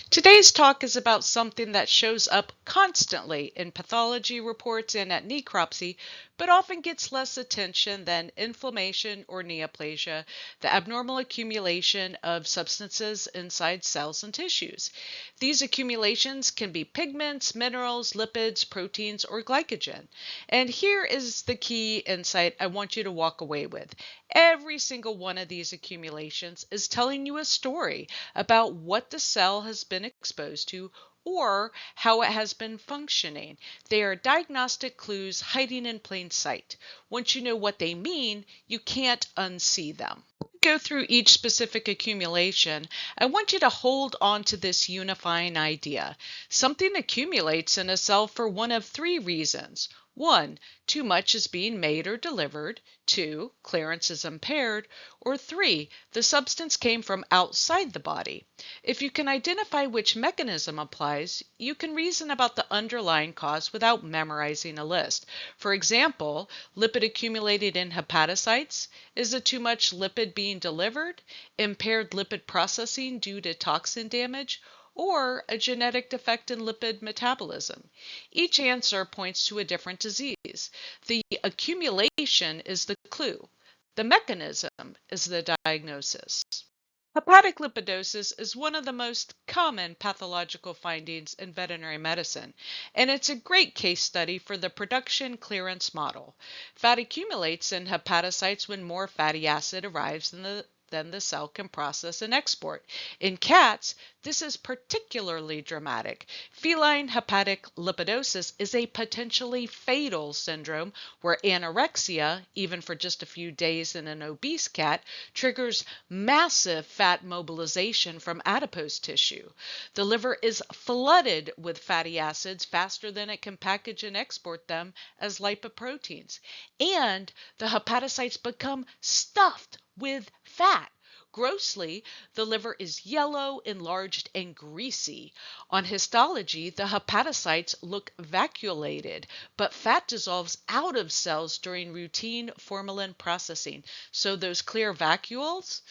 Today's talk is about something that shows up constantly in pathology reports and at necropsy, but often gets less attention than inflammation or neoplasia, the abnormal accumulation of substances inside cells and tissues. These accumulations can be pigments, minerals, lipids, proteins, or glycogen. And here is the key insight I want you to walk away with. Every single one of these accumulations is telling you a story about what the cell has been exposed to or how it has been functioning. They are diagnostic clues hiding in plain sight. Once you know what they mean, you can't unsee them. Go through each specific accumulation, I want you to hold on to this unifying idea. Something accumulates in a cell for one of three reasons. 1. Too much is being made or delivered. 2. Clearance is impaired. Or 3. The substance came from outside the body. If you can identify which mechanism applies, you can reason about the underlying cause without memorizing a list. For example, lipid accumulated in hepatocytes. Is it too much lipid being delivered? Impaired lipid processing due to toxin damage? Or a genetic defect in lipid metabolism? Each answer points to a different disease. The accumulation is the clue. The mechanism is the diagnosis. Hepatic lipidosis is one of the most common pathological findings in veterinary medicine, and it's a great case study for the production clearance model. Fat accumulates in hepatocytes when more fatty acid arrives than the cell can process and export. In cats, this is particularly dramatic. Feline hepatic lipidosis is a potentially fatal syndrome where anorexia, even for just a few days in an obese cat, triggers massive fat mobilization from adipose tissue. The liver is flooded with fatty acids faster than it can package and export them as lipoproteins. And the hepatocytes become stuffed with fat. Grossly, the liver is yellow, enlarged, and greasy. On histology, the hepatocytes look vacuolated, but fat dissolves out of cells during routine formalin processing. So those clear vacuoles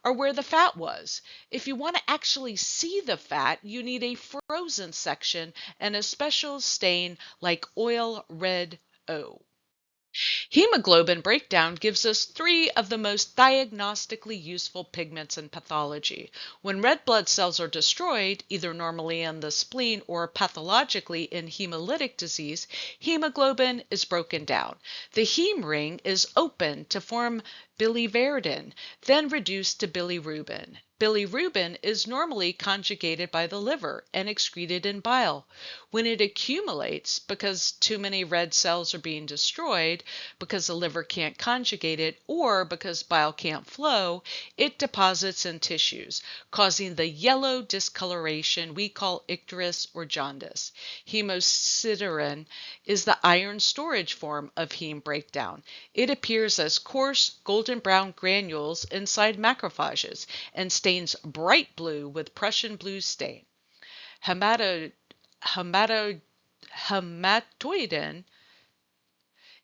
are where the fat was. If you want to actually see the fat, you need a frozen section and a special stain like oil red O. Hemoglobin breakdown gives us three of the most diagnostically useful pigments in pathology. When red blood cells are destroyed, either normally in the spleen or pathologically in hemolytic disease, hemoglobin is broken down. The heme ring is open to form biliverdin, then reduced to bilirubin. Bilirubin is normally conjugated by the liver and excreted in bile. When it accumulates, because too many red cells are being destroyed, because the liver can't conjugate it, or because bile can't flow, it deposits in tissues, causing the yellow discoloration we call icterus or jaundice. Hemosiderin is the iron storage form of heme breakdown. It appears as coarse golden brown granules inside macrophages and stains bright blue with Prussian blue stain. Hemato, hematoidin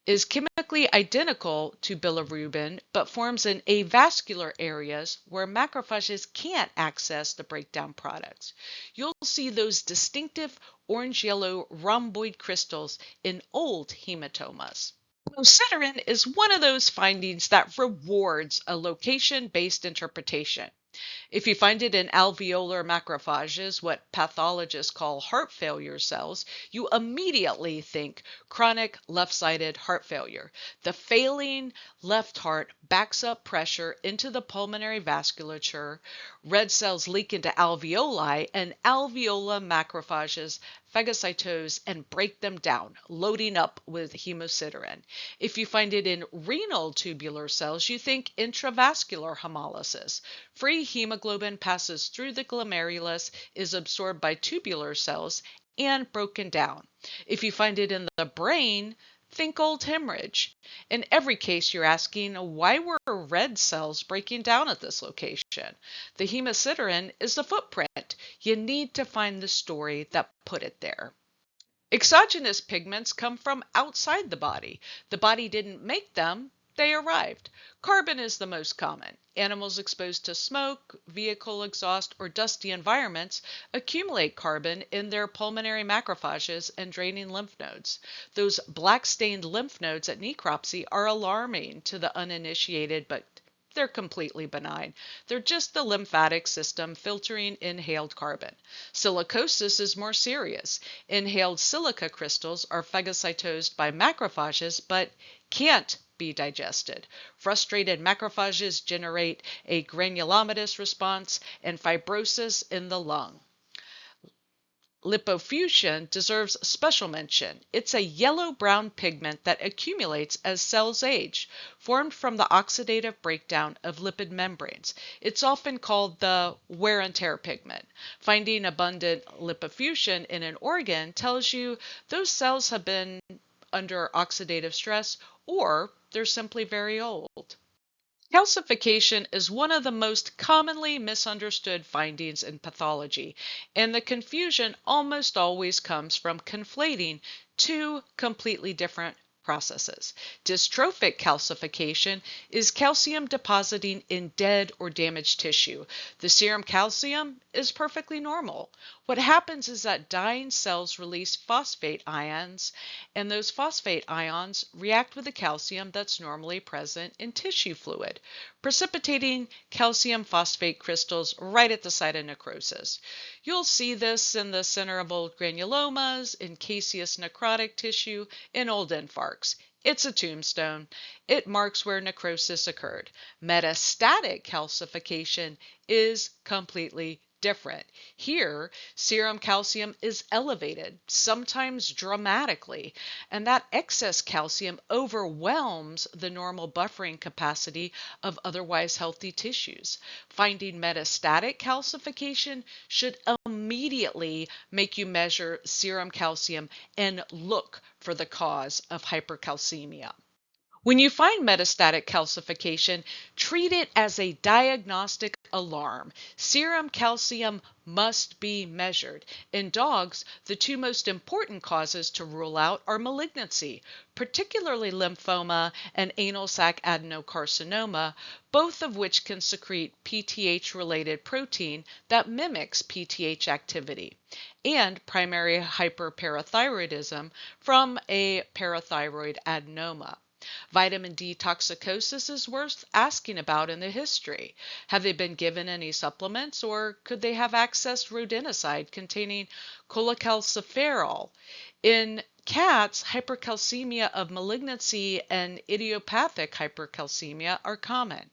is chemically identical to bilirubin but forms in avascular areas where macrophages can't access the breakdown products. You'll see those distinctive orange-yellow rhomboid crystals in old hematomas. Hemosiderin is one of those findings that rewards a location-based interpretation. If you find it in alveolar macrophages, what pathologists call heart failure cells, you immediately think chronic left-sided heart failure. The failing left heart backs up pressure into the pulmonary vasculature, red cells leak into alveoli, and alveolar macrophages phagocytose and break them down, loading up with hemosiderin. If you find it in renal tubular cells, you think intravascular hemolysis. Free hemoglobin passes through the glomerulus, is absorbed by tubular cells, and broken down. If you find it in the brain, think old hemorrhage. In every case, you're asking, why were red cells breaking down at this location? The hemosiderin is the footprint. You need to find the story that put it there. Exogenous pigments come from outside the body. The body didn't make them. they arrived. Carbon is the most common. Animals exposed to smoke, vehicle exhaust, or dusty environments accumulate carbon in their pulmonary macrophages and draining lymph nodes. Those black-stained lymph nodes at necropsy are alarming to the uninitiated, but they're completely benign. They're just the lymphatic system filtering inhaled carbon. Silicosis is more serious. Inhaled silica crystals are phagocytosed by macrophages but can't be digested. Frustrated macrophages generate a granulomatous response and fibrosis in the lung. Lipofuscin deserves special mention. It's a yellow-brown pigment that accumulates as cells age, formed from the oxidative breakdown of lipid membranes. It's often called the wear and tear pigment. Finding abundant lipofuscin in an organ tells you those cells have been under oxidative stress or they're simply very old. Calcification is one of the most commonly misunderstood findings in pathology, and the confusion almost always comes from conflating two completely different processes. Dystrophic calcification is calcium depositing in dead or damaged tissue. The serum calcium is perfectly normal. What happens is that dying cells release phosphate ions, and those phosphate ions react with the calcium that's normally present in tissue fluid, precipitating calcium phosphate crystals right at the site of necrosis. You'll see this in the center of old granulomas, in caseous necrotic tissue, in old infarcts. It's a tombstone. It marks where necrosis occurred. Metastatic calcification is completely different. Here, serum calcium is elevated, sometimes dramatically, and that excess calcium overwhelms the normal buffering capacity of otherwise healthy tissues. Finding metastatic calcification should immediately make you measure serum calcium and look for the cause of hypercalcemia. When you find metastatic calcification, treat it as a diagnostic alarm. Serum calcium must be measured. In dogs, the two most important causes to rule out are malignancy, particularly lymphoma and anal sac adenocarcinoma, both of which can secrete PTH-related protein that mimics PTH activity, and primary hyperparathyroidism from a parathyroid adenoma. Vitamin D toxicosis is worth asking about in the history. Have they been given any supplements, or could they have accessed rodenticide containing cholecalciferol? In cats, hypercalcemia of malignancy and idiopathic hypercalcemia are common.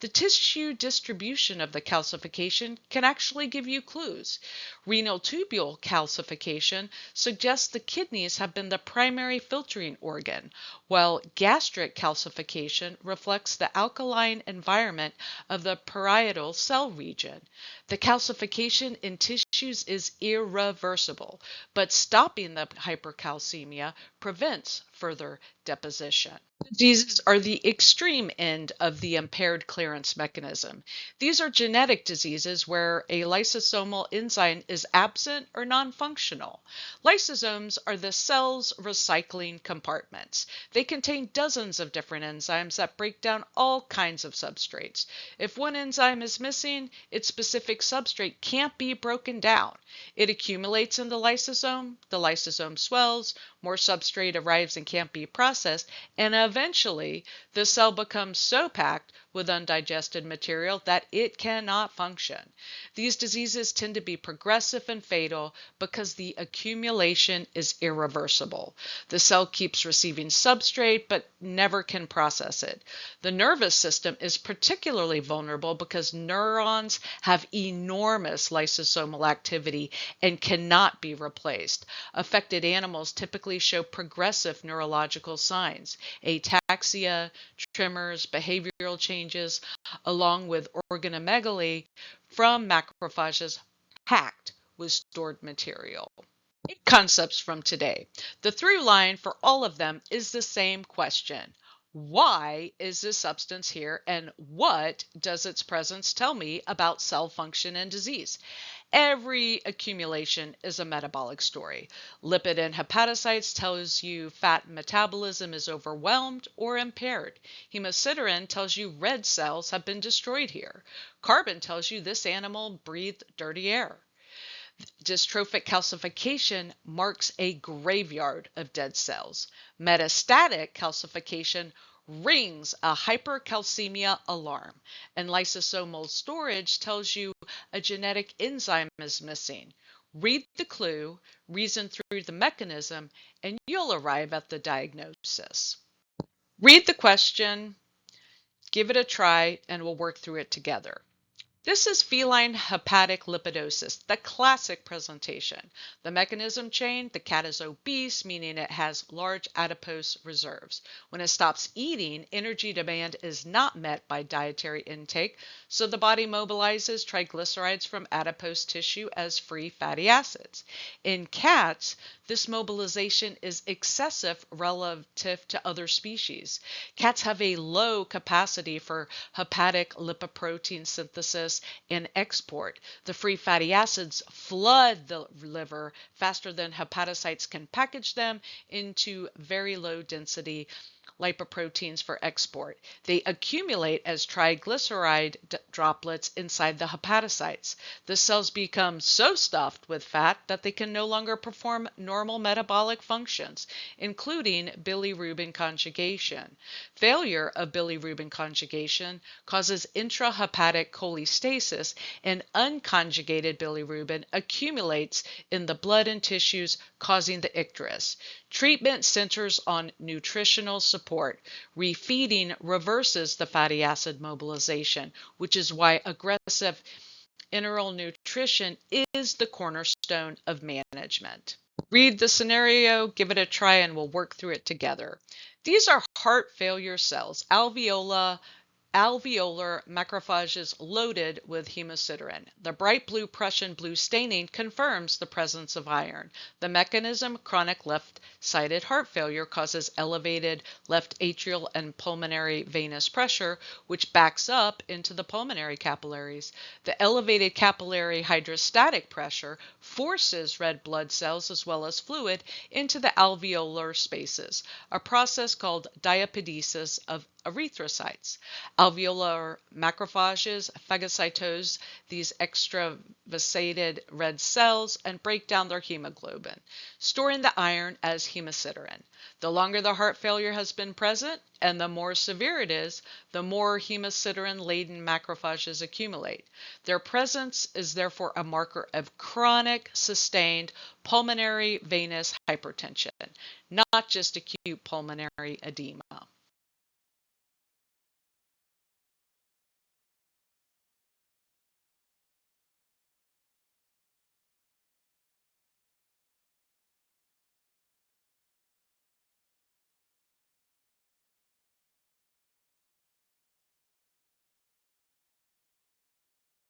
The tissue distribution of the calcification can actually give you clues. Renal tubule calcification suggests the kidneys have been the primary filtering organ, while gastric calcification reflects the alkaline environment of the parietal cell region. The calcification in tissues is irreversible, but stopping the hypercalcemia prevents further deposition. Diseases are the extreme end of the impaired clearance mechanism. These are genetic diseases where a lysosomal enzyme is absent or non-functional. Lysosomes are the cell's recycling compartments. They contain dozens of different enzymes that break down all kinds of substrates. If one enzyme is missing, its specific substrate can't be broken down. It accumulates in the lysosome swells, more substrate arrives and can't be processed, and eventually the cell becomes so packed with undigested material that it cannot function. These diseases tend to be progressive and fatal because the accumulation is irreversible. The cell keeps receiving substrate but never can process it. The nervous system is particularly vulnerable because neurons have enormous lysosomal activity and cannot be replaced. Affected animals typically show progressive neurological signs, ataxia, tremors, behavioral changes, along with organomegaly from macrophages packed with stored material. 8 concepts from today. The through line for all of them is the same question. Why is this substance here, and what does its presence tell me about cell function and disease? Every accumulation is a metabolic story. Lipid and hepatocytes tells you fat metabolism is overwhelmed or impaired. Hemosiderin tells you red cells have been destroyed here. Carbon tells you this animal breathed dirty air. Dystrophic calcification marks a graveyard of dead cells. Metastatic calcification rings a hypercalcemia alarm, and lysosomal storage tells you a genetic enzyme is missing. Read the clue, reason through the mechanism, and you'll arrive at the diagnosis. Read the question, give it a try, and we'll work through it together. This is feline hepatic lipidosis, the classic presentation. The mechanism chain, the cat is obese, meaning it has large adipose reserves. When it stops eating, energy demand is not met by dietary intake, so the body mobilizes triglycerides from adipose tissue as free fatty acids. In cats, this mobilization is excessive relative to other species. Cats have a low capacity for hepatic lipoprotein synthesis and export. The free fatty acids flood the liver faster than hepatocytes can package them into very low density lipoproteins for export. They accumulate as triglyceride droplets inside the hepatocytes. The cells become so stuffed with fat that they can no longer perform normal metabolic functions, including bilirubin conjugation. Failure of bilirubin conjugation causes intrahepatic cholestasis, and unconjugated bilirubin accumulates in the blood and tissues, causing the icterus. Treatment centers on nutritional support. Refeeding reverses the fatty acid mobilization, which is why aggressive enteral nutrition is the cornerstone of management. Read the scenario, give it a try, and we'll work through it together. These are heart failure cells, alveolar macrophages loaded with hemosiderin. The bright blue Prussian blue staining confirms the presence of iron. The mechanism, chronic left-sided heart failure, causes elevated left atrial and pulmonary venous pressure, which backs up into the pulmonary capillaries. The elevated capillary hydrostatic pressure forces red blood cells as well as fluid into the alveolar spaces, a process called diapedesis of erythrocytes. Alveolar macrophages phagocytose these extravasated red cells and break down their hemoglobin, storing the iron as hemosiderin. The longer the heart failure has been present and the more severe it is, the more hemosiderin-laden macrophages accumulate. Their presence is therefore a marker of chronic, sustained pulmonary venous hypertension, not just acute pulmonary edema.